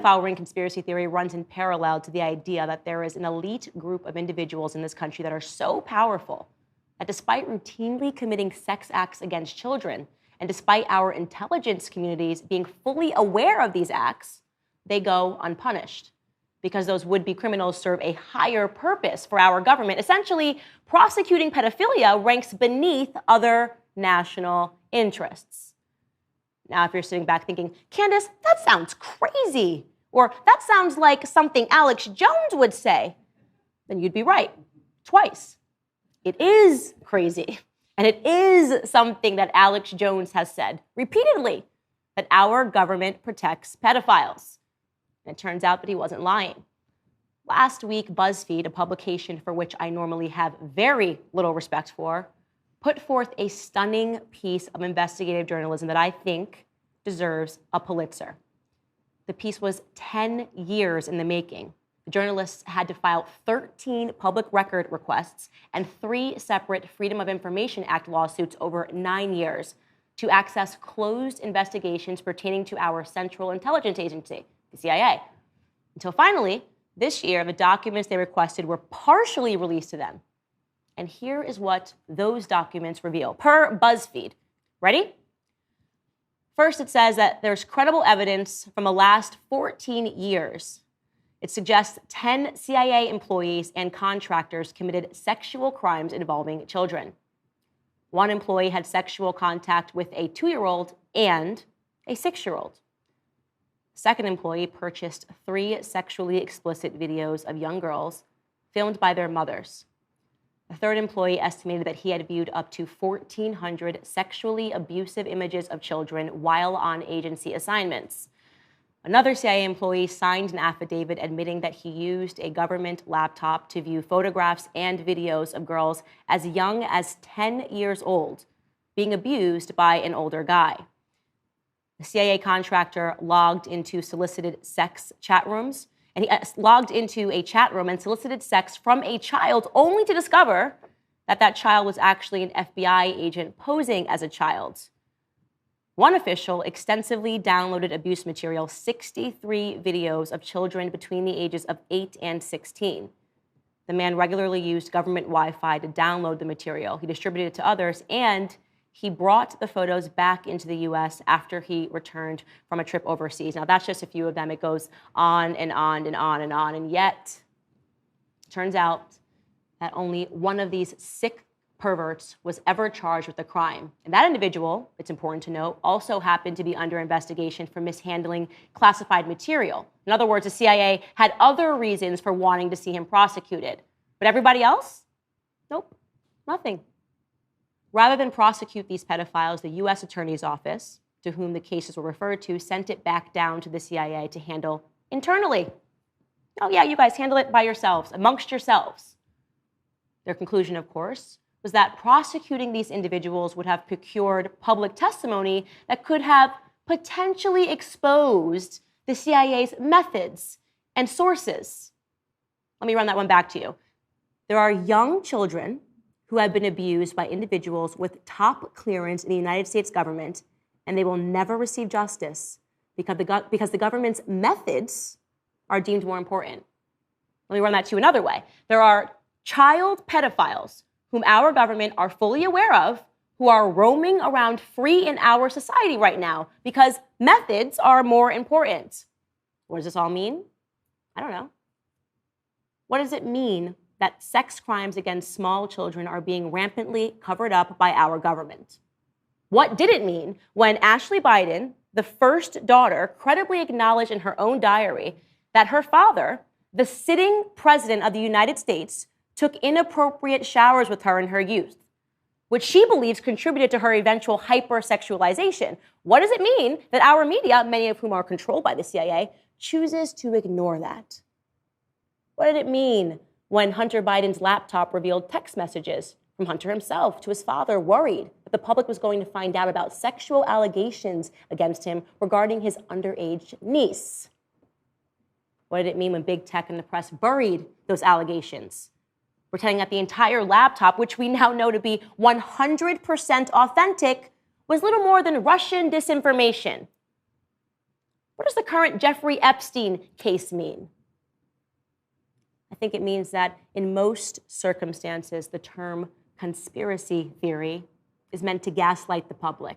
pedophile ring conspiracy theory runs in parallel to the idea that there is an elite group of individuals in this country that are so powerful that despite routinely committing sex acts against children, and despite our intelligence communities being fully aware of these acts, they go unpunished because those would-be criminals serve a higher purpose for our government. Essentially, prosecuting pedophilia ranks beneath other national interests. Now, if you're sitting back thinking, Candace, that sounds crazy, or that sounds like something Alex Jones would say, then you'd be right, twice. It is crazy, and it is something that Alex Jones has said repeatedly, that our government protects pedophiles. And it turns out that he wasn't lying. Last week, BuzzFeed, a publication for which I normally have very little respect for, put forth a stunning piece of investigative journalism that I think deserves a Pulitzer. The piece was 10 years in the making. The journalists had to file 13 public record requests and 3 separate Freedom of Information Act lawsuits over 9 years to access closed investigations pertaining to our Central Intelligence Agency, the CIA. Until finally, this year, the documents they requested were partially released to them. And here is what those documents reveal, per BuzzFeed. Ready? First, it says that there's credible evidence from the last 14 years. It suggests 10 CIA employees and contractors committed sexual crimes involving children. One employee had sexual contact with a 2-year-old and a 6-year-old. Second employee purchased 3 sexually explicit videos of young girls filmed by their mothers. The third employee estimated that he had viewed up to 1,400 sexually abusive images of children while on agency assignments. Another CIA employee signed an affidavit admitting that he used a government laptop to view photographs and videos of girls as young as 10 years old, being abused by an older guy. The CIA contractor logged into solicited sex chat rooms, and he logged into a chat room and solicited sex from a child only to discover that that child was actually an FBI agent posing as a child. One official extensively downloaded abuse material, 63 videos of children between the ages of 8 and 16. The man regularly used government Wi-Fi to download the material. He distributed it to others, and he brought the photos back into the U.S. after he returned from a trip overseas. Now, that's just a few of them. It goes on and on and on and on. And yet, it turns out that only one of these sick perverts was ever charged with a crime. And that individual, it's important to note, also happened to be under investigation for mishandling classified material. In other words, the CIA had other reasons for wanting to see him prosecuted. But everybody else? Nope, nothing. Rather than prosecute these pedophiles, the U.S. Attorney's Office, to whom the cases were referred to, sent it back down to the CIA to handle internally. Oh yeah, you guys handle it by yourselves, amongst yourselves. Their conclusion, of course, was that prosecuting these individuals would have procured public testimony that could have potentially exposed the CIA's methods and sources. Let me run that one back to you. There are young children who have been abused by individuals with top clearance in the United States government, and they will never receive justice because the government's methods are deemed more important. Let me run that to you another way. There are child pedophiles whom our government are fully aware of who are roaming around free in our society right now because methods are more important. What does this all mean? I don't know. What does it mean that sex crimes against small children are being rampantly covered up by our government? What did it mean when Ashley Biden, the first daughter, credibly acknowledged in her own diary that her father, the sitting president of the United States, took inappropriate showers with her in her youth, which she believes contributed to her eventual hypersexualization? What does it mean that our media, many of whom are controlled by the CIA, chooses to ignore that? What did it mean when Hunter Biden's laptop revealed text messages from Hunter himself to his father, worried that the public was going to find out about sexual allegations against him regarding his underage niece? What did it mean when big tech and the press buried those allegations, pretending that the entire laptop, which we now know to be 100% authentic, was little more than Russian disinformation? What does the current Jeffrey Epstein case mean? I think it means that in most circumstances, the term conspiracy theory is meant to gaslight the public,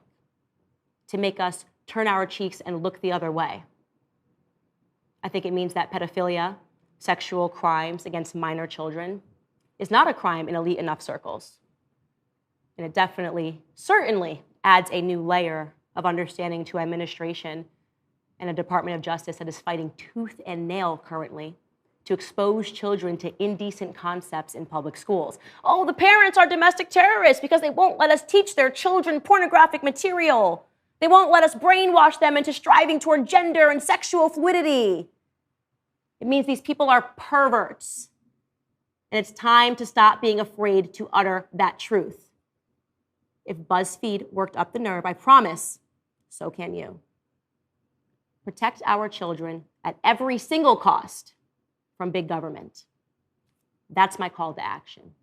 to make us turn our cheeks and look the other way. I think it means that pedophilia, sexual crimes against minor children, is not a crime in elite enough circles. And it definitely, certainly adds a new layer of understanding to administration and a Department of Justice that is fighting tooth and nail currently to expose children to indecent concepts in public schools. Oh, the parents are domestic terrorists because they won't let us teach their children pornographic material. They won't let us brainwash them into striving toward gender and sexual fluidity. It means these people are perverts. And it's time to stop being afraid to utter that truth. If BuzzFeed worked up the nerve, I promise, so can you. Protect our children at every single cost from big government. That's my call to action.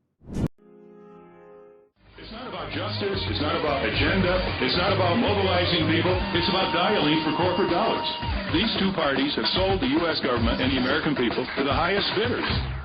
It's not about justice, it's not about agenda, it's not about mobilizing people, it's about dialing for corporate dollars. These two parties have sold the U.S. government and the American people to the highest bidders.